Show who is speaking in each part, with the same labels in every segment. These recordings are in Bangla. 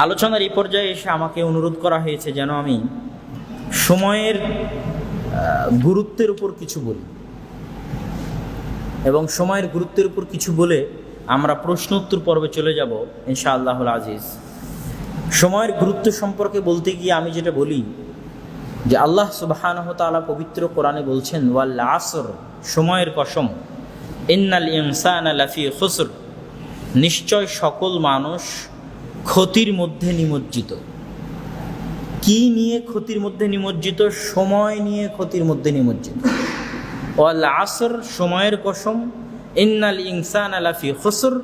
Speaker 1: আলোচনার এই পর্যায়ে এসে আমাকে অনুরোধ করা হয়েছে যেন আমি সময়ের গুরুত্বের উপর কিছু বলি, এবং সময়ের গুরুত্বের উপর কিছু বলে আমরা প্রশ্ন উত্তর পর্বে চলে যাব ইনশাআল্লাহুল আজিজ। সময়ের গুরুত্ব সম্পর্কে বলতে গিয়ে আমি যেটা বলি যে আল্লাহ সুবহানাহু ওয়া তাআলা পবিত্র কোরআনে বলছেন ওয়াল আসর, সময়ের কসম, ইন্নাল ইনসানা লাফি খুসর, নিশ্চয় সকল মানুষ ক্ষতির মধ্যে নিমজ্জিত। কি নিয়ে ক্ষতির মধ্যে নিমজ্জিত? সময় নিয়ে ক্ষতির মধ্যে নিমজ্জিত। ওয়াল আসর, সময়ের কসম, ইন্নাল ইনসানা লাফি খুসর,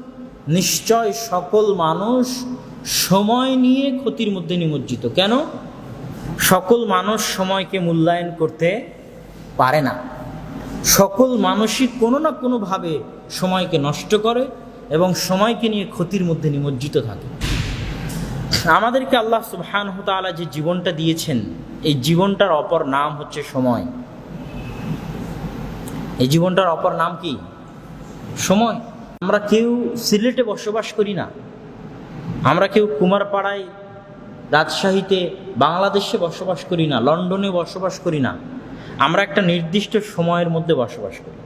Speaker 1: নিশ্চয় সকল মানুষ সময় নিয়ে ক্ষতির মধ্যে নিমজ্জিত। কেন? সকল মানুষ সময়কে মূল্যায়ন করতে পারে না। সকল মানুষই কোনো না কোনোভাবে সময়কে নষ্ট করে এবং সময়কে নিয়ে ক্ষতির মধ্যে নিমজ্জিত থাকে। আমাদেরকে আল্লাহ সুবহানাহু ওয়া তাআলা যে জীবনটা দিয়েছেন, এই জীবনটার অপর নাম হচ্ছে সময়। এই জীবনটার অপর নাম কি? সময়। আমরা কেউ সিলেটে বসবাস করি না, আমরা কেউ কুমারপাড়ায়, রাজশাহীতে, বাংলাদেশে বসবাস করি না, লন্ডনে বসবাস করি না। আমরা একটা নির্দিষ্ট সময়ের মধ্যে বসবাস করি।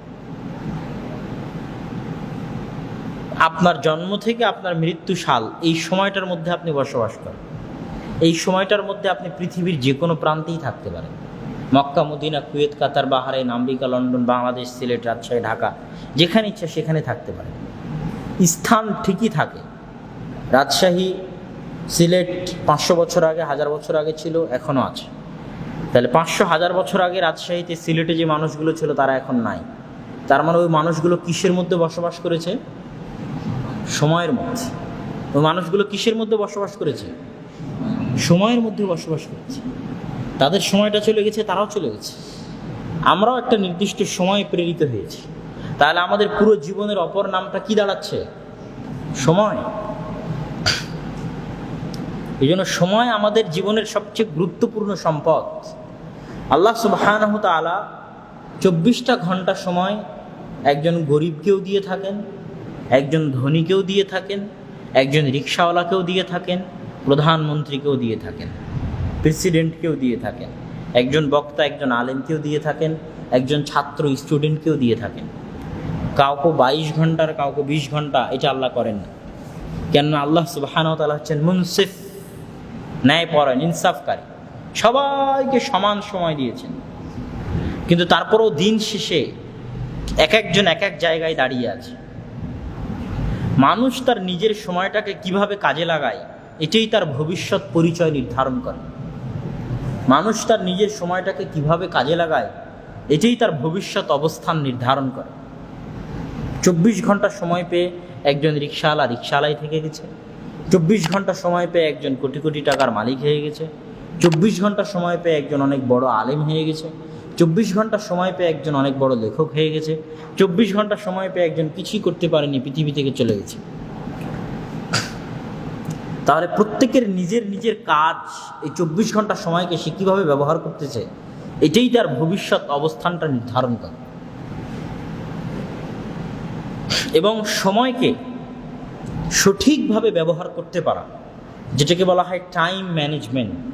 Speaker 1: আপনার জন্ম থেকে আপনার মৃত্যু সাল, এই সময়টার মধ্যে আপনি বসবাস করেন। এই সময়টার মধ্যে আপনি পৃথিবীর যে কোনো প্রান্তেই থাকতে পারেন। Mecca, Medina, Kuwait, Qatar, Bahrain, America, London, Bangladesh, Sylhet, Rajshahi, Dhaka, যেখানে ইচ্ছা সেখানে থাকতে পারেন। স্থান ঠিকই থাকে। রাজশাহী, সিলেট 500 বছর আগে, 1000 বছর আগে ছিল, এখনও আছে। তাহলে 500-1000 বছর আগে রাজশাহীতে, সিলেটে যে মানুষগুলো ছিল তারা এখন নাই। তার মানে ওই মানুষগুলো কিসের মধ্যে বসবাস করেছে? সময়ের মধ্যে। ওই মানুষগুলো কিসের মধ্যে বসবাস করেছে? সময়ের মধ্যে বসবাস করেছে। তাদের সময়টা চলে গেছে, তারাও চলে গেছে। আমরাও একটা নির্দিষ্ট সময়ে প্রেরিত হয়েছি। তাহলে আমাদের পুরো জীবনের অপর নামটা কি দাঁড়াচ্ছে? সময়। এই জন্য সময় আমাদের জীবনের সবচেয়ে গুরুত্বপূর্ণ সম্পদ। আল্লাহ সুবহানাহু ওয়া তাআলা 24টা ঘন্টা সময় একজন গরিবকেও দিয়ে থাকেন, একজন ধনীকেও দিয়ে থাকেন, একজন রিক্সাওয়ালাকেও দিয়ে থাকেন, প্রধানমন্ত্রীকেও দিয়ে থাকেন, প্রেসিডেন্টকেও দিয়ে থাকেন, একজন বক্তা, একজন আলেমকেও দিয়ে থাকেন, একজন ছাত্র স্টুডেন্টকেও দিয়ে থাকেন। কাউকে 22 ঘন্টার, কাউকে 20 ঘন্টা, এটা আল্লাহ করেন না। কেননা আল্লাহ সুবহানাহু ওয়া তাআলা হচ্ছেন মুনসিফ, ন্যায়পরায়ণ, ইনসাফকারী। সবাইকে সমান সময় দিয়েছেন। কিন্তু তারপরেও দিন শেষে এক একজন এক এক জায়গায় দাঁড়িয়ে আছে। মানুষ তার নিজের সময়টাকে কিভাবে কাজে লাগায়, এটাই তার ভবিষ্যৎ পরিচয় নির্ধারণ করে। মানুষ তার নিজের সময়টাকে কিভাবে কাজে লাগায়, এটাই তার ভবিষ্যৎ অবস্থান নির্ধারণ করে। 24 ঘন্টা সময় পেয়ে একজন রিক্সাওয়ালা রিক্সাওয়ালাই থেকে গেছে। 24 ঘন্টা সময় পেয়ে একজন কোটি কোটি টাকার মালিক হয়ে গেছে। 24 ঘন্টা সময় পেয়ে একজন অনেক বড় আলেম হয়ে গেছে। 24 ঘন্টা সময় পেয়ে একজন অনেক বড় লেখক হয়ে গেছে। 24 ঘন্টা সময় পেয়ে একজন কিছুই করতে পারেনি, পৃথিবী থেকে চলে গেছে। তাহলে প্রত্যেকের নিজের নিজের কাজ, এই 24 ঘন্টা সময়কে সে কীভাবে ব্যবহার করতেছে, এটাই তার ভবিষ্যৎ অবস্থানটা নির্ধারণ করে। এবং সময়কে সঠিকভাবে ব্যবহার করতে পারা, যেটাকে বলা হয় টাইম ম্যানেজমেন্ট,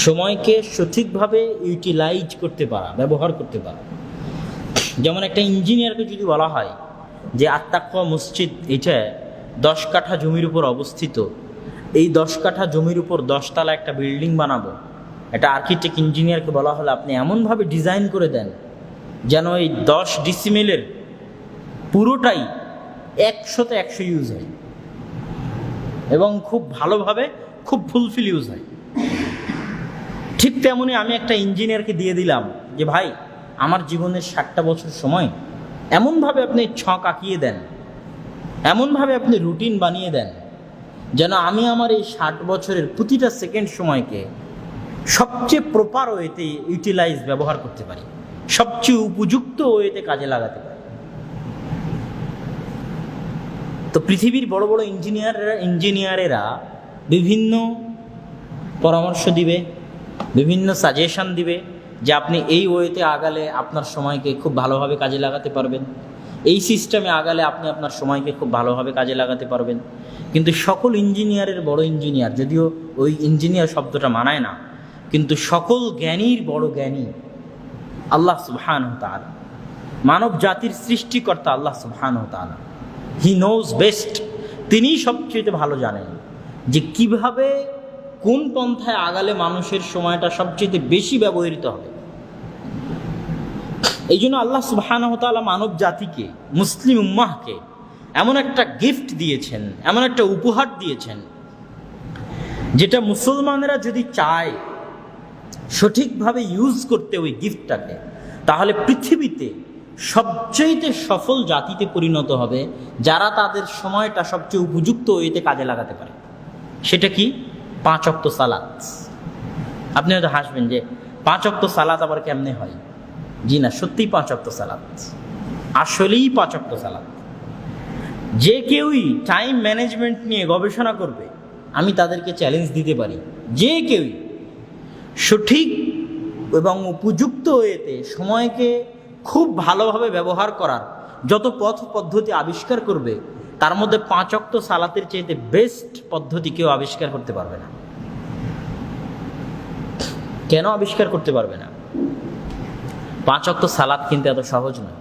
Speaker 1: সময়কে সঠিকভাবে ইউটিলাইজ করতে পারা, ব্যবহার করতে পারা। যেমন একটা ইঞ্জিনিয়ারকে যদি বলা হয় যে আত্তাকওয়া মসজিদ এটা 10 কাঠা জমির উপর অবস্থিত, এই 10 কাঠা জমির উপর 10 তলা একটা বিল্ডিং বানাবো, একটা আর্কিটেক্ট ইঞ্জিনিয়ারকে বলা হলে আপনি এমনভাবে ডিজাইন করে দেন যেন এই 10 ডিসিমেলের পুরোটাই 100তে 100 ইউজ হয় এবং খুব ভালোভাবে, খুব ফুলফিল ইউজ হয়। ঠিক তেমনি আমি একটা ইঞ্জিনিয়ারকে দিয়ে দিলাম যে ভাই আমার জীবনের 60টা বছর সময়, এমনভাবে আপনি ছক আঁকিয়ে দেন, এমনভাবে আপনি রুটিন বানিয়ে দেন যেন আমি আমার এই 60 বছরের প্রতিটা সেকেন্ড সময়কে সবচেয়ে প্রপার ওয়েতে ইউটিলাইজ, ব্যবহার করতে পারি, সবচেয়ে উপযুক্ত ওয়েতে কাজে লাগাতে পারি। তো পৃথিবীর বড় বড় ইঞ্জিনিয়ারেরা বিভিন্ন পরামর্শ দিবে, বিভিন্ন সাজেশন দিবে যে আপনি এই ওয়েতে আগালে আপনার সময়কে খুব ভালোভাবে কাজে লাগাতে পারবেন, এই সিস্টেমে আগালে আপনি আপনার সময়কে খুব ভালোভাবে কাজে লাগাতে পারবেন। কিন্তু সকল ইঞ্জিনিয়ারের বড় ইঞ্জিনিয়ার, যদিও ওই ইঞ্জিনিয়ার শব্দটা মানায় না, কিন্তু সকল জ্ঞানীর বড় জ্ঞানী আল্লাহ সুবহানাহু ওয়া তাআলা, মানব জাতির সৃষ্টিকর্তা আল্লাহ সুবহানাহু ওয়া তাআলা। He knows best. তিনিই সবচেয়ে ভালো জানেন যে কিভাবে কোন পন্থায় আগালে মানুষের সময়টা সবচেয়ে বেশি ব্যবহৃত হবে। এই জন্য আল্লাহ সুবহানাহু ওয়া তাআলা মানব জাতিকে, মুসলিম উম্মাহকে এমন একটা গিফট দিয়েছেন, এমন একটা উপহার দিয়েছেন, যেটা মুসলমানেরা যদি চায় সঠিকভাবে ইউজ করতে ওই গিফটটাকে, তাহলে পৃথিবীতে সবচেয়ে সফল জাতিতে পরিণত হবে, যারা তাদের সময়টা সবচেয়ে উপযুক্ত ওইতে কাজে লাগাতে পারে। সেটা কি? 5 ওয়াক্ত সালাত। আপনি হয়তো হাসবেন যে 5 ওয়াক্ত সালাত আবার কেমনে হয়? জি না, সত্যিই 5 ওয়াক্ত সালাত, আসলেই 5 ওয়াক্ত সালাত। যে কেউই টাইম ম্যানেজমেন্ট নিয়ে গবেষণা করবে, আমি তাদেরকে চ্যালেঞ্জ দিতে পারি, যে কেউই সঠিক এবং উপযুক্ত ওয়েতে সময়কে খুব ভালোভাবে ব্যবহার করার যত পথ পদ্ধতি আবিষ্কার করবে, তার মধ্যে 5 ওয়াক্ত সালাতের চাইতে বেস্ট পদ্ধতি কেউ আবিষ্কার করতে পারবে না। কেন আবিষ্কার করতে পারবে না? 5 ওয়াক্ত সালাত কিন্তু এত সহজ নয়।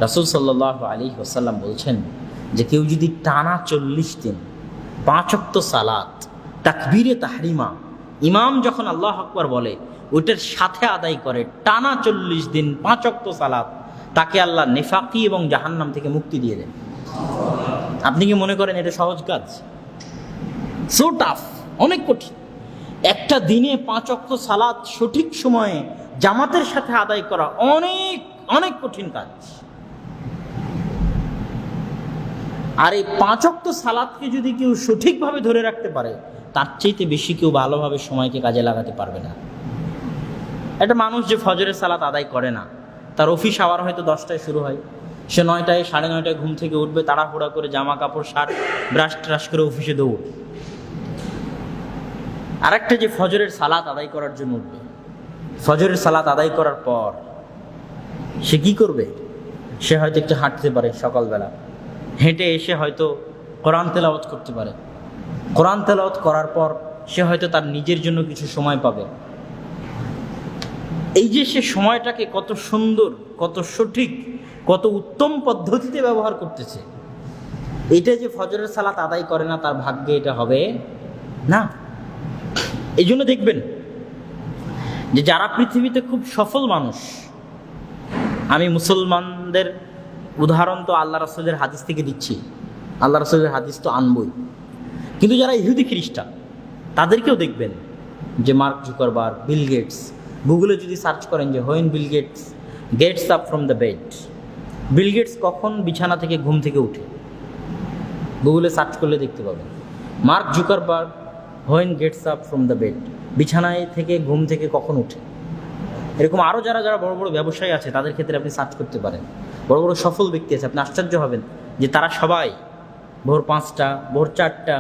Speaker 1: রাসূল সাল্লাল্লাহু আলাইহি ওয়াসাল্লাম বলছেন যে কেউ যদি টানা 40 দিন 5 ওয়াক্ত সালাত তাকবীরে তাহরিমা, ইমাম যখন আল্লাহু আকবার বলে ওইটার সাথে আদায় করে টানা 40 দিন 5 ওয়াক্ত সালাত, তাকে আল্লাহ নেফাকি এবং জাহান্নাম থেকে মুক্তি দিয়ে দেন। আপনি কি মনে করেন এটা সহজ কাজ? সো টাফ, অনেক কঠিন। একটা দিনে 5 ওয়াক্ত সালাত সঠিক সময়ে জামাতের সাথে আদায় করা অনেক অনেক কঠিন কাজ। আর এই 5 ওয়াক্ত সালাতকে যদি কেউ সঠিকভাবে ধরে রাখতে পারে, তার চাইতে বেশি কেউ ভালোভাবে সময়কে কাজে লাগাতে পারবে না। একটা মানুষ যে ফজরের সালাত আদায় করে না, তার অফিস আওয়ার হয়তো 10টায় শুরু হয়, সে 9টায় 9:30টায় ঘুম থেকে উঠবে, তাড়াহুড়া করে জামা কাপড় শার্ট ব্রাশ ট্রাশ করে অফিসে দৌড়। আরেকটা যে ফজরের সালাত আদায় করার জন্য উঠবে, ফজরের সালাত আদায় করার পর সে কি করবে? সে হয়তো একটু হাঁটতে পারে, সকালবেলা হেঁটে এসে হয়তো কোরআন তেলাওয়াত করতে পারে। কোরআন তেলাওয়াত করার পর সে হয়তো তার নিজের জন্য কিছু সময় পাবে। এই যে সে সময়টাকে কত সুন্দর, কত সঠিক, কত উত্তম পদ্ধতিতে ব্যবহার করতেছে, এটা যে ফজরের সালাত আদায় করে না, তার ভাগ্যে এটা হবে না। এই জন্য দেখবেন যে যারা পৃথিবীতে খুব সফল মানুষ, আমি মুসলমানদের উদাহরণ তো আল্লাহ রাসূলের হাদিস থেকে দিচ্ছি, আল্লাহ রাসূলের হাদিস তো আনবই, কিন্তু যারা ইহুদি খ্রিস্টান তাদেরকেও দেখবেন যে মার্ক জুকারবার্গ, বিল গেটস, গুগলে যদি সার্চ করেন যে when Bill Gates gets up from the bed, Bill Gates কখন বিছানা থেকে ঘুম থেকে উঠে, গুগলে সার্চ করলে দেখতে পাবেন। Mark Zuckerberg when Gates up from the bed, বিছানায় থেকে ঘুম থেকে কখন উঠে। এরকম আরও যারা যারা বড় বড় ব্যবসায়ী আছে তাদের ক্ষেত্রে আপনি সার্চ করতে পারেন, বড় বড় সফল ব্যক্তি আছে, আপনি আশ্চর্য হবেন যে তারা সবাই ভোর 5টা, ভোর 4টা,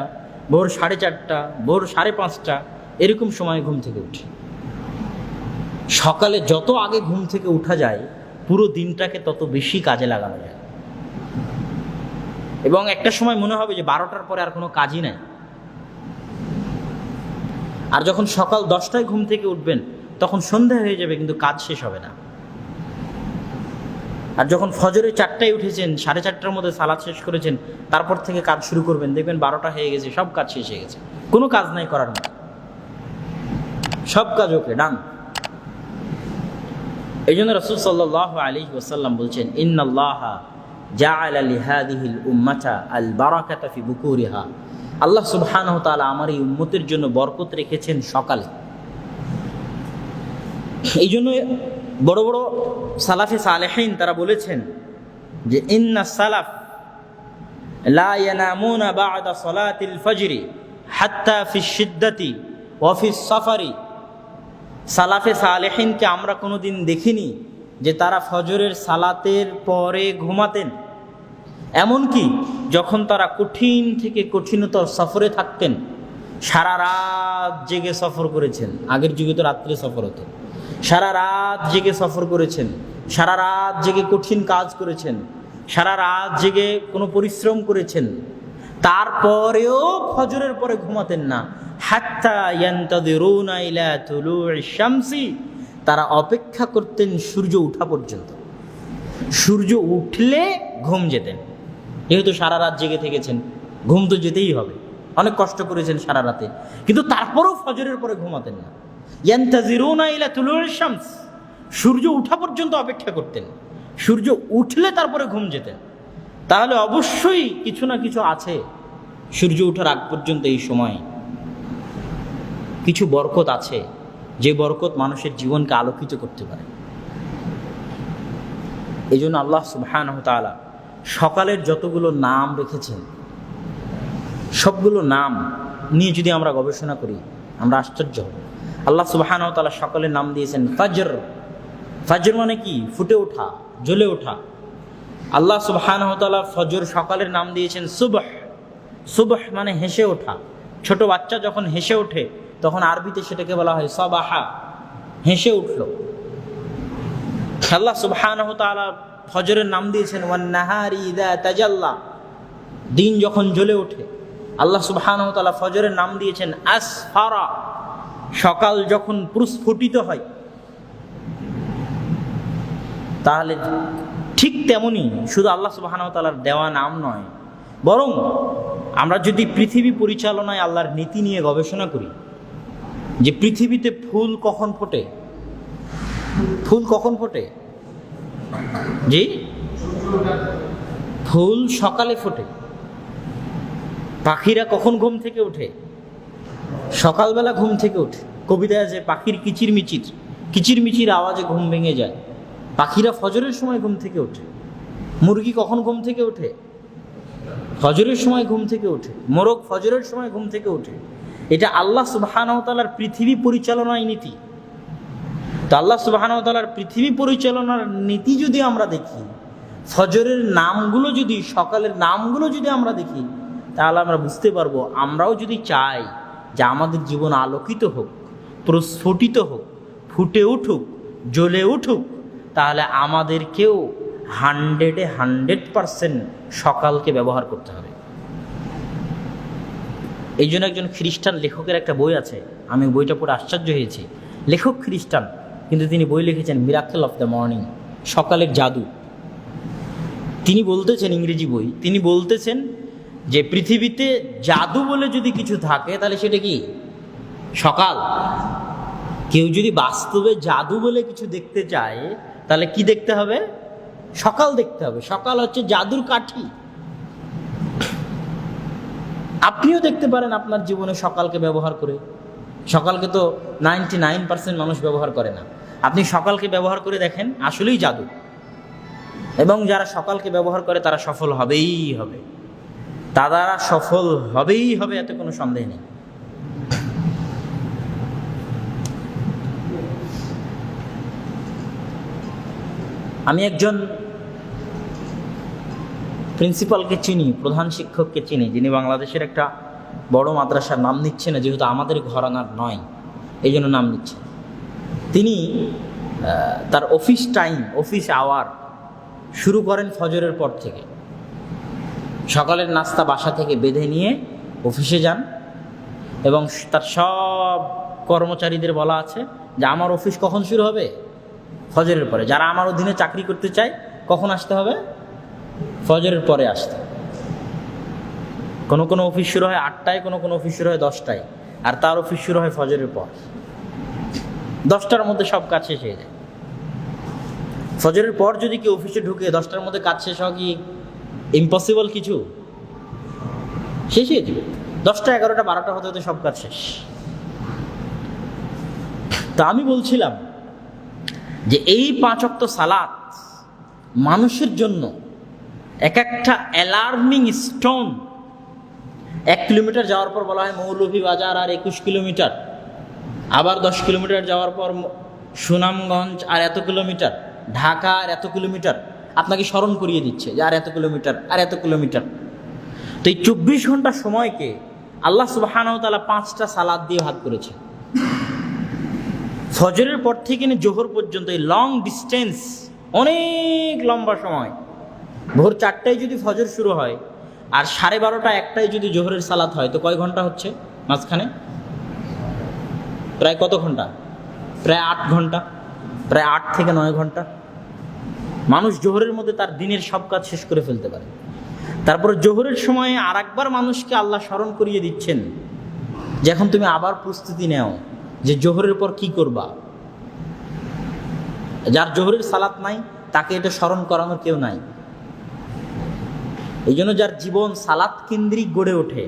Speaker 1: ভোর 4:30, ভোর 5:30 এরকম সময় ঘুম থেকে উঠে। সকালে যত আগে ঘুম থেকে উঠা যায়, পুরো দিনটাকে তত বেশি কাজে লাগানো যায়। এবং একটা সময় মনে হবে যে 12টার পরে আর কোনো কাজই নাই। আর যখন সকাল 10টায় ঘুম থেকে উঠবেন, তখন সন্ধ্যা হয়ে যাবে, কিন্তু কাজ শেষ হবে না। আর যখন ফজরে 4টায় উঠেছেন, 4:30টার মধ্যে সালাত শেষ করেছেন, তারপর থেকে কাজ শুরু করবেন, দেখবেন 12টা হয়ে গেছে, সব কাজ শেষ হয়ে গেছে, কোনো কাজ নাই করার মতো, সব কাজ ওকে ডান। এই জন্য রাসূল সাল্লাল্লাহু আলাইহি ওয়াসাল্লাম বলছেন, ইন্নাল্লাহা জাআলা লিহাদিহিল উম্মাতা আল বারাকাতা ফি বুকুরিহা, আল্লাহ সুবহানাহু ওয়া তাআলা আমার এই উম্মতের জন্য বরকত রেখেছেন সকালে। এই জন্য বড় বড় সালাফে সালেহিন তারা বলেছেন যে ইন্না সালাফ লা ইয়ানামুনা বা'দা সালাতিল ফজরি হাত্তা ফি শিদ্দাতি ওয়া ফি সাফারি। সালাফে সালেহিনকে আমরা কোনোদিন দেখিনি যে তারা ফজরের সালাতের পরে ঘুমাতেন, এমনকি যখন তারা কঠিন থেকে কঠিনতর সফরে থাকতেন, সারা রাত জেগে সফর করেছেন। আগের যুগে তো রাত্রে সফর হতো, সারা রাত জেগে সফর করেছেন, সারা রাত জেগে কঠিন কাজ করেছেন, সারা রাত জেগে কোনো পরিশ্রম করেছেন, তারপরেও ফজরের পরে ঘুমাতেন না। হাত্তা ইয়ান্তাযিরুনা ইলা তুলুইশ শামসি, তারা অপেক্ষা করতেন সূর্য ওঠা পর্যন্ত। সূর্য উঠলে ঘুম যেতেন। যেহেতু সারা রাত জেগে থেকেছেন, ঘুম তো যেতেই হবে, অনেক কষ্ট করেছেন সারা রাতে, কিন্তু তারপরেও ফজরের পরে ঘুমাতেন না। ইয়ান্তাযিরুনা ইলা তুলুইশ শামস, সূর্য ওঠা পর্যন্ত অপেক্ষা করতেন, সূর্য উঠলে তারপরে ঘুম যেতেন। তাহলে অবশ্যই কিছু না কিছু আছে সূর্য ওঠার আগ পর্যন্ত। এই সময় কিছু বরকত আছে, যে বরকত মানুষের জীবনকে আলোকিত করতে পারে। এই জন্য আল্লাহ সুবহানাহু ওয়া তাআলা সকালের যতগুলো নাম রেখেছেন, সবগুলো নাম নিয়ে যদি আমরা গবেষণা করি আমরা আশ্চর্য হব। আল্লাহ সুবহানাহু ওয়া তাআলা সকালের নাম দিয়েছেন ফজর। ফজর মানে কি? ফুটে ওঠা, জ্বলে ওঠা। আল্লাহ সুবহানাহু ওয়া তাআলা ফজর সকালের নাম দিয়েছেন সুবহ। সুবহ মানে হেসে ওঠা। ছোট বাচ্চা যখন হেসে ওঠে তখন আরবিতে সেটাকে বলা হয় সাবাহা, হেসে উঠল। আল্লাহ সুবহানাহু ওয়া তাআলা ফজরের নাম দিয়েছেন ওয়ান নাহারি ইযা তাজাল্লা, দিন যখন জ্বলে ওঠে। আল্লাহ সুবহানাহু ওয়া তাআলা ফজরের নাম দিয়েছেন আসফারা, সকাল যখন প্রস্ফুটিত হয়। তাহলে ঠিক তেমনি শুধু আল্লাহ সুবহানাহু ওয়া তাআলার দেওয়া নাম নয়, বরং আমরা যদি পৃথিবী পরিচালনায় আল্লাহর নীতি নিয়ে গবেষণা করি, যে পৃথিবীতে ফুল কখন ফোটে? ফুল কখন ফোটে? জি, ফুল সকালে ফোটে। পাখিরা কখন ঘুম থেকে ওঠে? সকালবেলা ঘুম থেকে ওঠে। কবিতায় আছে পাখির কিচিরমিচির আওয়াজে ঘুম ভেঙে যায়। পাখিরা ফজরের সময় ঘুম থেকে ওঠে। মুরগি কখন ঘুম থেকে ওঠে? ফজরের সময় ঘুম থেকে ওঠে। মোরগ ফজরের সময় ঘুম থেকে ওঠে। এটা আল্লাহ সুবহানাহু ওয়া তাআলার পৃথিবী পরিচালনার নীতি। তো আল্লাহ সুবহানাহু ওয়া তাআলার পৃথিবী পরিচালনার নীতি যদি আমরা দেখি, ফজরের নামগুলো যদি, সকালের নামগুলো যদি আমরা দেখি, তাহলে আমরা বুঝতে পারবো আমরাও যদি চাই যে আমাদের জীবন আলোকিত হোক, প্রস্ফুটিত হোক, ফুটে উঠুক, জ্বলে উঠুক, তাহলে আমাদেরকেও 100% সকালকে ব্যবহার করতে হবে। এই জন্য একজন খ্রিস্টান লেখকের একটা বই আছে, আমি বইটা পড়ে আশ্চর্য হয়েছি। লেখক খ্রিস্টান, কিন্তু তিনি বই লিখেছেন মিরাকেল অফ দ্য মর্নিং, সকালের জাদু। তিনি বলতেছেন, ইংরেজি বই, তিনি বলতেছেন যে পৃথিবীতে জাদু বলে যদি কিছু থাকে তাহলে সেটা কি? সকাল। কেউ যদি বাস্তবে জাদু বলে কিছু দেখতে চায় তাহলে কি দেখতে হবে? সকাল দেখতে হবে। সকাল হচ্ছে জাদুর কাঠি। আপনিও দেখতে পারেন আপনার জীবনে সকালকে ব্যবহার করে। সকালকে তো 99% মানুষ ব্যবহার করে না। আপনি সকালকে ব্যবহার করে দেখেন, আসলেই জাদু। এবং যারা সকালকে ব্যবহার করে তারা সফল হবেই হবে, তারা সফল হবেই হবে, এতে কোনো সন্দেহ নেই। আমি একজন প্রিন্সিপালকে চিনি, প্রধান শিক্ষককে চিনি, যিনি বাংলাদেশের একটা বড় মাদ্রাসার নাম নিচ্ছে না, যেহেতু আমাদের ঘরানার নয় এই জন্য নাম নিচ্ছে। তিনি তার অফিস টাইম, অফিস আওয়ার শুরু করেন ফজরের পর থেকে। সকালের নাস্তা বাসা থেকে বেঁধে নিয়ে অফিসে যান এবং তার সব কর্মচারীদের বলা আছে যে আমার অফিস কখন শুরু হবে? ফজরের পরে। যারা আমার অধীনে চাকরি করতে চায় কখন আসতে হবে? ফজরের পরে আসতে। কোনো কোনো অফিস শুরু হয় 8টায়, কোনো কোনো অফিস শুরু হয় 10টায়, আর তার অফিস শুরু হয় ফজরের পর। 10টার মধ্যে সব কাজ শেষ হয়ে যায়। ফজরের পর যদি কেউ অফিসে ঢুকে 10টার মধ্যে কাজ শেষ হওয়া কি ইম্পসিবল কিছু? শেষ হয়ে যাবে। 10টা, 11টা, 12টা হতে হতে সব কাজ শেষ। তা আমি বলছিলাম যে এই 5 ওয়াক্ত সালাত মানুষের জন্য এক একটা অ্যালার্মিং স্টোন। 1 কিলোমিটার যাওয়ার পর বলা হয় মৌলভীবাজার আর 21 কিলোমিটার, আবার 10 কিলোমিটার যাওয়ার পর সুনামগঞ্জ আর এত কিলোমিটার, ঢাকা আর এত কিলোমিটার, আপনাকে স্মরণ করিয়ে দিচ্ছে যে আর এত কিলোমিটার, আর এত কিলোমিটার। তো এই 24 ঘন্টা সময়কে আল্লাহ সুবহানাহু ওয়া তাআলা 5টা সালাত দিয়ে ভাগ করেছে। ফজরের পর থেকে নিয়ে জোহর পর্যন্ত এই লং ডিস্টেন্স, অনেক লম্বা সময়। ভোর 4টায় যদি ফজর শুরু হয় আর 12:30 1টায় যদি জোহরের সালাত হয়, তো কয় ঘন্টা হচ্ছে মাঝখানে? প্রায় কত ঘন্টা? প্রায় 8 ঘন্টা, প্রায় 8 থেকে 9 ঘন্টা। মানুষ জোহরের মধ্যে তার দিনের সব কাজ শেষ করে ফেলতে পারে। তারপর জোহরের সময়ে আর একবার মানুষকে আল্লাহ স্মরণ করিয়ে দিচ্ছেন যে এখন তুমি আবার প্রস্তুতি নেও যে জোহরের পর কি করবা। যার জোহরের সালাত নাই তাকে এটা স্মরণ করানোর কেউ নাই। এই জন্য যার জীবন সালাত কেন্দ্রিক গড়ে ওঠে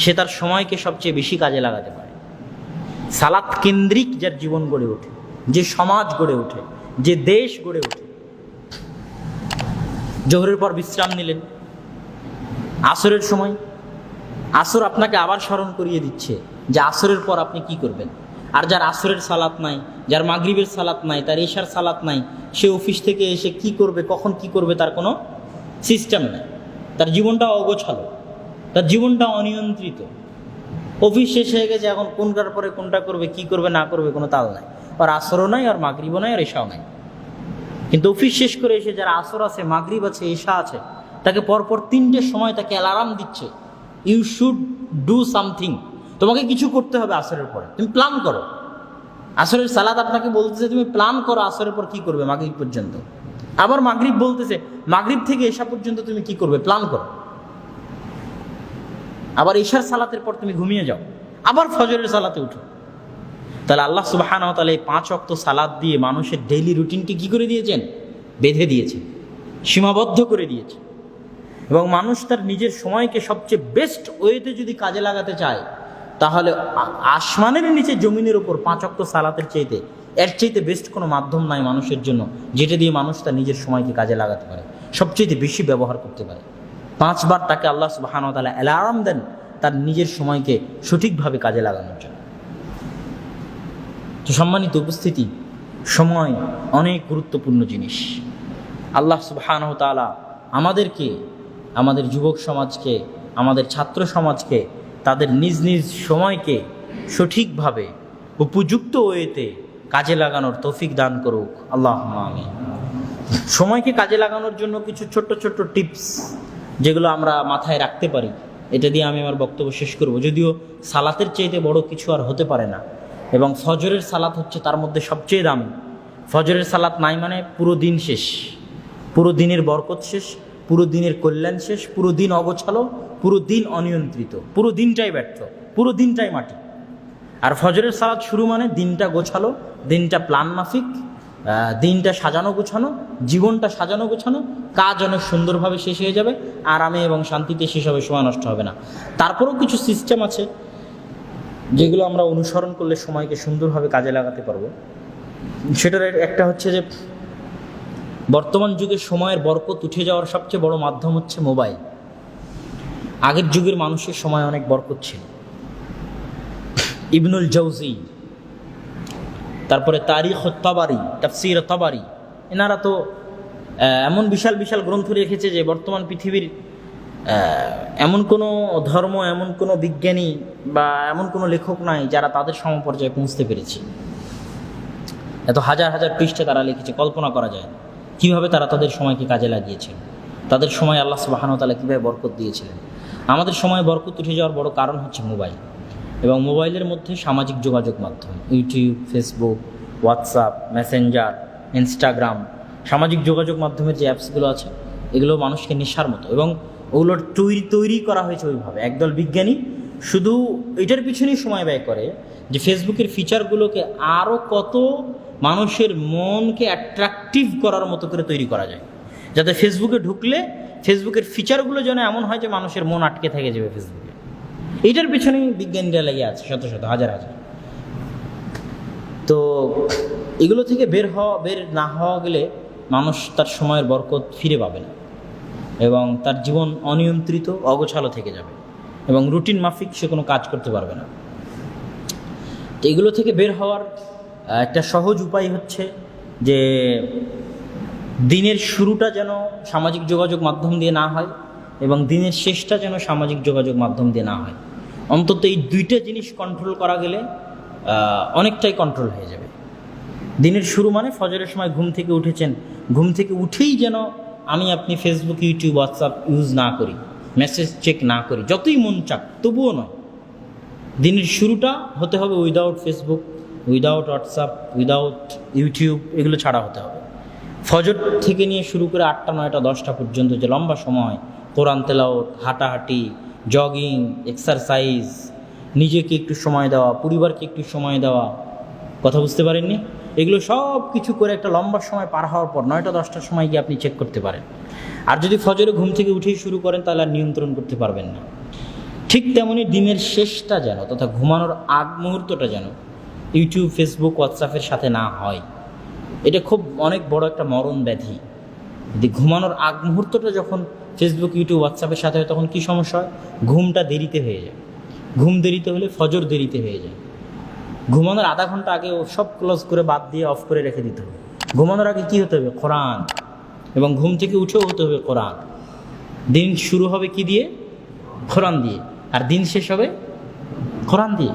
Speaker 1: সে তার সময়কে সবচেয়ে বেশি কাজে লাগাতে পারে। সালাত কেন্দ্রিক যার জীবন গড়ে ওঠে, যে সমাজ গড়ে ওঠে, যে দেশ গড়ে ওঠে। জোহরের পর বিশ্রাম নিলেন, আসরের সময় আসর আপনাকে আবার স্মরণ করিয়ে দিচ্ছে যে আসরের পর আপনি কি করবেন। আর যার আসরের সালাত নাই, যার মাগরিবের সালাত নাই, তার এশার সালাত নাই, সে অফিস থেকে এসে কি করবে, কখন কি করবে তার কোনো সিস্টেম নেই। তার জীবনটা অগোছালো, তার জীবনটা অনিয়ন্ত্রিত। অফিস শেষ হয়ে গেছে, এখন কোনটার পরে কোনটা করবে, কি করবে না করবে কোনো তাল নাই। আর আসরও নাই, আর মাগরিবও নাই, আর এশাও নাই। কিন্তু অফিস শেষ করে এসে যারা আসর আছে, মাগরিব আছে, এশা আছে, তাকে পরপর 3টের সময় তাকে অ্যালার্ম দিচ্ছে, ইউ শুড ডু সামথিং, তোমাকে কিছু করতে হবে আসরের পরে, তুমি প্ল্যান করো। আসরের সালাত আপনাকে বলতেছে তুমি প্ল্যান করো আসরের পর কি করবে মাগরিব পর্যন্ত। আবার মাগরিব বলতেছে মাগরিব থেকে এশা পর্যন্ত তুমি কি করবে, প্ল্যান করো। আবার এশার সালাতের পর তুমি ঘুমিয়ে যাও, আবার ফজরের সালাতে উঠো। তাহলে আল্লাহ সুবহানাহু ওয়া তাআলা এই 5 ওয়াক্ত সালাত দিয়ে মানুষের ডেইলি রুটিনকে কি করে দিয়েছেন? বেঁধে দিয়েছেন, সীমাবদ্ধ করে দিয়েছে। এবং মানুষ তার নিজের সময়কে সবচেয়ে বেস্ট ওয়েতে যদি কাজে লাগাতে চায়, তাহলে আসমানের নিচে জমিনের উপর 5 ওয়াক্ত সালাতের চাইতে এর চাইতে বেস্ট কোনো মাধ্যম নাই মানুষের জন্য, যেটা দিয়ে মানুষ তার নিজের সময়কে কাজে লাগাতে পারে, সবচেয়ে বেশি ব্যবহার করতে পারে। 5 বার তাকে আল্লাহ সুবহানাহু ওয়া তাআলা অ্যালার্ম দেন তার নিজের সময়কে সঠিকভাবে কাজে লাগানোর জন্য। তো সম্মানিত উপস্থিতি, সময় অনেক গুরুত্বপূর্ণ জিনিস। আল্লাহ সুবহানাহু ওয়া তাআলা আমাদেরকে, আমাদের যুবক সমাজকে, আমাদের ছাত্র সমাজকে তাদের নিজ নিজ সময়কে সঠিকভাবে উপযুক্ত ওয়েতে কাজে লাগানোর তৌফিক দান করুক, আল্লাহুম্মা আমিন। সময়কে কাজে লাগানোর জন্য কিছু ছোট্ট ছোট্ট টিপস যেগুলো আমরা মাথায় রাখতে পারি, এটা দিয়ে আমি আমার বক্তব্য শেষ করব। যদিও সালাতের চাইতে বড় কিছু আর হতে পারে না, এবং ফজরের সালাত হচ্ছে তার মধ্যে সবচেয়ে দামি। ফজরের সালাত নাই মানে পুরো দিন শেষ, পুরো দিনের বরকত শেষ, পুরো দিনের কল্যাণ শেষ, পুরো দিন অগোছালো, পুরো দিন অনিয়ন্ত্রিত, পুরো দিনটাই ব্যর্থ, পুরো দিনটাই মাটি। আর ফজরের সালাত শুরু মানে দিনটা গোছালো, দিনটা প্ল্যান মাফিক, দিনটা সাজানো গোছানো, জীবনটা সাজানো গোছানো, কাজ অনেক সুন্দরভাবে শেষ হয়ে যাবে, আরামে এবং শান্তিতে শেষ হবে, সময় নষ্ট হবে না। তারপরেও কিছু সিস্টেম আছে যেগুলো আমরা অনুসরণ করলে সময়কে সুন্দরভাবে কাজে লাগাতে পারবো। সেটার একটা হচ্ছে যে বর্তমান যুগে সময়ের বরকত উঠে যাওয়ার সবচেয়ে বড় মাধ্যম হচ্ছে মোবাইল। আগের যুগের মানুষের সময় অনেক বরকত ছিল। ইবনুল জাওজি, তারপরে তারিখ তাবারি, তাফসির তাবারি, এনারা তো এমন বিশাল বিশাল গ্রন্থ রেখেছে যে বর্তমান পৃথিবীর এমন কোনো ধর্ম, এমন কোনো বিজ্ঞানী বা এমন কোনো লেখক নাই যারা তাদের সমপর্যায়ে পৌঁছতে পেরেছে। এত হাজার হাজার পৃষ্ঠে তারা লিখেছে, কল্পনা করা যায় কীভাবে তারা তাদের সময়কে কাজে লাগিয়েছেন, তাদের সময় আল্লাহ সুবহানাহু ওয়া তাআলা কীভাবে বরকত দিয়েছিলেন। আমাদের সময় বরকত উঠে যাওয়ার বড় কারণ হচ্ছে মোবাইল, এবং মোবাইলের মধ্যে সামাজিক যোগাযোগ মাধ্যম, YouTube, Facebook, WhatsApp, Messenger, Instagram, সামাজিক যোগাযোগ মাধ্যমের যে অ্যাপসগুলো আছে এগুলো মানুষকে নেশার মতো, এবং ওগুলোর তৈরি করা হয়েছে ওইভাবে। একদল বিজ্ঞানী শুধু এটার পিছনেই সময় ব্যয় করে যে ফেসবুকের ফিচারগুলোকে আরও কত মানুষের মনকে অ্যাট্রাকটিভ করার মতো করে তৈরি করা যায়, যাতে ফেসবুকে ঢুকলে ফেসবুকের ফিচারগুলো যেন এমন হয় যে মানুষের মন আটকে থেকে যাবে ফেসবুকে। এইটার পিছনেই বিজ্ঞানীরা লেগে আছে, শত শত হাজার হাজার। তো এগুলো থেকে বের না হওয়া গেলে মানুষ তার সময়ের বরকত ফিরে পাবে না, এবং তার জীবন অনিয়ন্ত্রিত, অগোছালো থেকে যাবে, এবং রুটিন মাফিক সে কোনো কাজ করতে পারবে না। তো এগুলো থেকে বের হওয়ার একটা সহজ উপায় হচ্ছে যে দিনের শুরুটা যেন সামাজিক যোগাযোগ মাধ্যম দিয়ে না হয়, এবং দিনের শেষটা যেন সামাজিক যোগাযোগ মাধ্যম দিয়ে না হয়। অন্তত এই দুইটা জিনিস কন্ট্রোল করা গেলে অনেকটাই কন্ট্রোল হয়ে যাবে। দিনের শুরু মানে ফজরের সময় ঘুম থেকে উঠেছেন, ঘুম থেকে উঠেই যেন আমি আপনি ফেসবুক, ইউটিউব, হোয়াটসঅ্যাপ ইউজ না করি, মেসেজ চেক না করি, যতই মন চাক তবুও নয়। দিনের শুরুটা হতে হবে without Facebook, without WhatsApp, without YouTube, এগুলো ছাড়া হতে হবে। ফজর থেকে নিয়ে শুরু করে 8টা 9টা 10টা পর্যন্ত যে লম্বা সময় কোরআন তেলাওয়াত, হাঁটাহাঁটি, জগিং, এক্সারসাইজ, নিজেকে একটু সময় দেওয়া, পরিবারকে একটু সময় দেওয়া, কথা বুঝতে পারেননি? এগুলো সব কিছু করে একটা লম্বা সময় পার হওয়ার পর 9টা 10টার সময় গিয়ে আপনি চেক করতে পারেন। আর যদি ফজরে ঘুম থেকে উঠেই শুরু করেন তাহলে আর নিয়ন্ত্রণ করতে পারবেন না। ঠিক তেমনি দিনের শেষটা যেন, তথা ঘুমানোর আগ মুহূর্তটা যেন ইউটিউব, ফেসবুক, হোয়াটসঅ্যাপের সাথে না হয়। এটা খুব অনেক বড় একটা মরণ ব্যাধি। যদি ঘুমানোর আগ মুহূর্তটা যখন ফেসবুক, ইউটিউব, হোয়াটসঅ্যাপের সাথে হয় তখন কী সমস্যা হয়? ঘুমটা দেরিতে হয়ে যায়। ঘুম দেরিতে হলে ফজর দেরিতে হয়ে যায়। ঘুমানোর আধা ঘন্টা আগে সব ক্লোজ করে বাদ দিয়ে অফ করে রেখে দিতে হবে। ঘুমানোর আগে কী হতে হবে? কোরআন। এবং ঘুম থেকে উঠেও হতে হবে কোরআন। দিন শুরু হবে কি দিয়ে? কোরআন দিয়ে। আর দিন শেষ হবে কোরআন দিয়ে।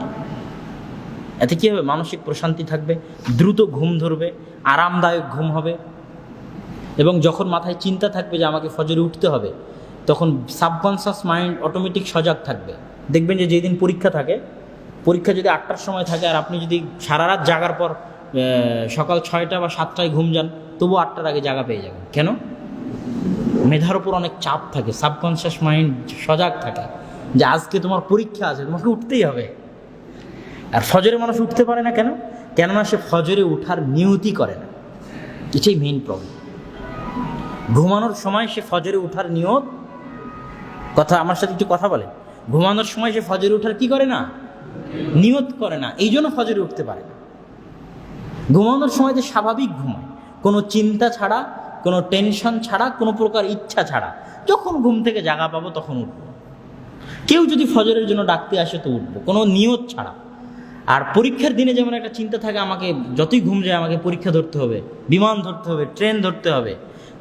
Speaker 1: এতে কী হবে? মানসিক প্রশান্তি থাকবে, দ্রুত ঘুম ধরবে, আরামদায়ক ঘুম হবে। এবং যখন মাথায় চিন্তা থাকবে যে আমাকে ফজরে উঠতে হবে, তখন সাবকনশাস মাইন্ড অটোমেটিক সজাগ থাকবে। দেখবেন যে যেদিন পরীক্ষা থাকে, পরীক্ষা যদি 8টার সময় থাকে আর আপনি যদি সারা রাত জাগার পর সকাল 6টা বা 7টায় ঘুম যান, তবু 8টার আগে জাগা পেয়ে যাবেন। কেন? মেধার উপর অনেক চাপ থাকে, সাবকনশাস মাইন্ড সজাগ থাকে যে আজকে তোমার পরীক্ষা আছে, তোমাকে উঠতেই হবে। আর ফজরে মানুষ উঠতে পারে না কেন? কেননা সে ফজরে ওঠার নিয়তি করে না। এটাই মেইন প্রবলেম। ঘুমানোর সময় সে ফজরে ওঠার নিয়ত, কথা আমার সাথে একটু কথা বলে, ঘুমানোর সময় সে ফজরে ওঠার কি করে না? নিয়ত করে না। এই জন্য ফজরে উঠতে পারে না। ঘুমানোর সময় যে স্বাভাবিক ঘুমায়, কোনো চিন্তা ছাড়া, কোনো টেনশন ছাড়া, কোনো প্রকার ইচ্ছা ছাড়া, যখন ঘুম থেকে জাগা পাবো তখন উঠবো। কেউ যদি ফজরের জন্য ডাকতে আসে তো উঠবো, কোনো নিয়ত ছাড়া। আর পরীক্ষার দিনে যেমন একটা চিন্তা থাকে আমাকে যতই ঘুম যায় আমাকে পরীক্ষা ধরতে হবে, বিমান ধরতে হবে, ট্রেন ধরতে হবে,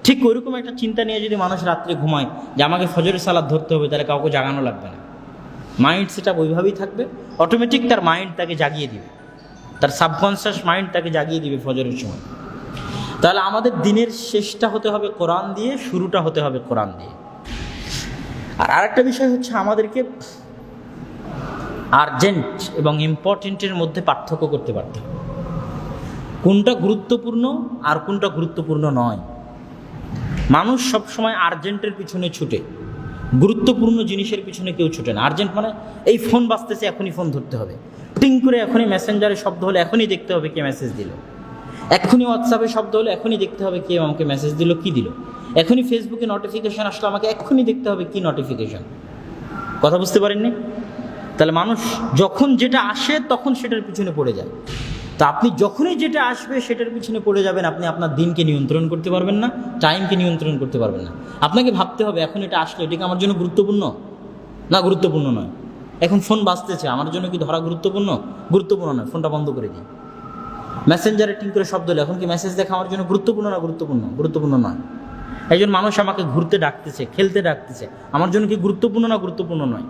Speaker 1: ঠিক ওইরকম একটা চিন্তা নিয়ে যদি মানুষ রাত্রে ঘুমায় যে আমাকে ফজরের সালাত ধরতে হবে, তাহলে কাউকে জাগানো লাগবে না। মাইন্ড সেটা ওইভাবেই থাকবে, অটোমেটিক তার মাইন্ড তাকে জাগিয়ে দিবে, তার সাবকনশিয়াস মাইন্ড তাকে জাগিয়ে দিবে ফজরের সময়। তাহলে আমাদের দিনের শেষটা হতে হবে কোরআন দিয়ে, শুরুটা হতে হবে কোরআন দিয়ে। আর আরেকটা বিষয় হচ্ছে আমাদেরকে আর্জেন্ট এবং ইম্পর্টেন্টের মধ্যে পার্থক্য করতে পারতে হবে। কোনটা গুরুত্বপূর্ণ আর কোনটা গুরুত্বপূর্ণ নয়। মানুষ সবসময় আর্জেন্টের পিছনে ছুটে, গুরুত্বপূর্ণ জিনিসের পিছনে কেউ ছুটে না। আর্জেন্ট মানে এই ফোন বাজতেছে, এখনই ফোন ধরতে হবে, টিং করে এখনই মেসেঞ্জারে শব্দ হলে এখনই দেখতে হবে কে মেসেজ দিল, এখনই হোয়াটসঅ্যাপে শব্দ হলে এখনই দেখতে হবে কে আমাকে মেসেজ দিল, কি দিল, এখনই ফেসবুকে নোটিফিকেশান আসলো আমাকে এখনই দেখতে হবে কি নোটিফিকেশান। কথা বুঝতে পারেননি? তাহলে মানুষ যখন যেটা আসে তখন সেটার পিছনে পড়ে যায়। তা আপনি যখনই যেটা আসবে সেটার পিছনে পড়ে যাবেন, আপনি আপনার দিনকে নিয়ন্ত্রণ করতে পারবেন না, টাইমকে নিয়ন্ত্রণ করতে পারবেন না। আপনাকে ভাবতে হবে এখন এটা আসলো, এটা কি আমার জন্য গুরুত্বপূর্ণ না গুরুত্বপূর্ণ নয়। এখন ফোন বাজতেছে, আমার জন্য কি ধরা গুরুত্বপূর্ণ? গুরুত্বপূর্ণ নয়, ফোনটা বন্ধ করে দিই। মেসেঞ্জারে টিং করে শব্দ হলো, এখন কি মেসেজ দেখা আমার জন্য গুরুত্বপূর্ণ না গুরুত্বপূর্ণ? গুরুত্বপূর্ণ নয়। একজন মানুষ আমাকে ঘুরতে ডাকতেছে, খেলতে ডাকতেছে, আমার জন্য কি গুরুত্বপূর্ণ না গুরুত্বপূর্ণ নয়?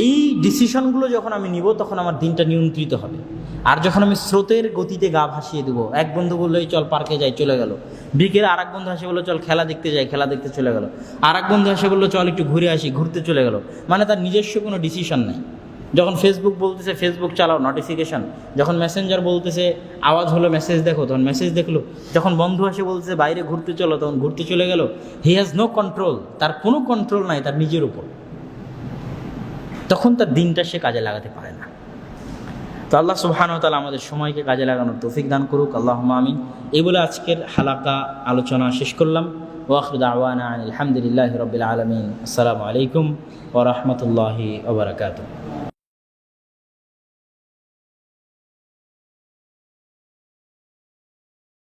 Speaker 1: এই ডিসিশনগুলো যখন আমি নিব তখন আমার দিনটা নিয়ন্ত্রিত হবে। আর যখন আমি স্রোতের গতিতে গা ভাসিয়ে দেবো, এক বন্ধু বললো এই চল পার্কে যাই, চলে গেল। বিকেলে আর এক বন্ধু এসে বললো চল খেলা দেখতে যাই, খেলা দেখতে চলে গেল। আর এক বন্ধু এসে বললো চল একটু ঘুরে আসি, ঘুরতে চলে গেল। মানে তার নিজস্ব কোনো ডিসিশন নাই। যখন ফেসবুক বলতেছে ফেসবুক চালাও, নোটিফিকেশান। যখন মেসেঞ্জার বলতেছে আওয়াজ হলো মেসেজ দেখো, তখন মেসেজ দেখলো। যখন বন্ধু এসে বলতেছে বাইরে ঘুরতে চলো, তখন ঘুরতে চলে গেল। হি হ্যাজ নো কন্ট্রোল, তার কোনো কন্ট্রোল নাই তার নিজের উপর। তখন তার দিনটা সে কাজে লাগাতে পারে না। তো আল্লাহ সুবহানাহু ওয়া তাআলা আমাদের সময়কে কাজে লাগানোর তৌফিক দান করুক, আল্লাহুম্মা আমিন। এই বলে আজকের হালাকা আলোচনা শেষ করলাম। ওয়া আখিরু দাওয়ানা আলহামদুলিল্লাহি রাব্বিল আলামিন। আসসালামু আলাইকুম ওয়া রাহমাতুল্লাহি ওয়া বারাকাতুহু।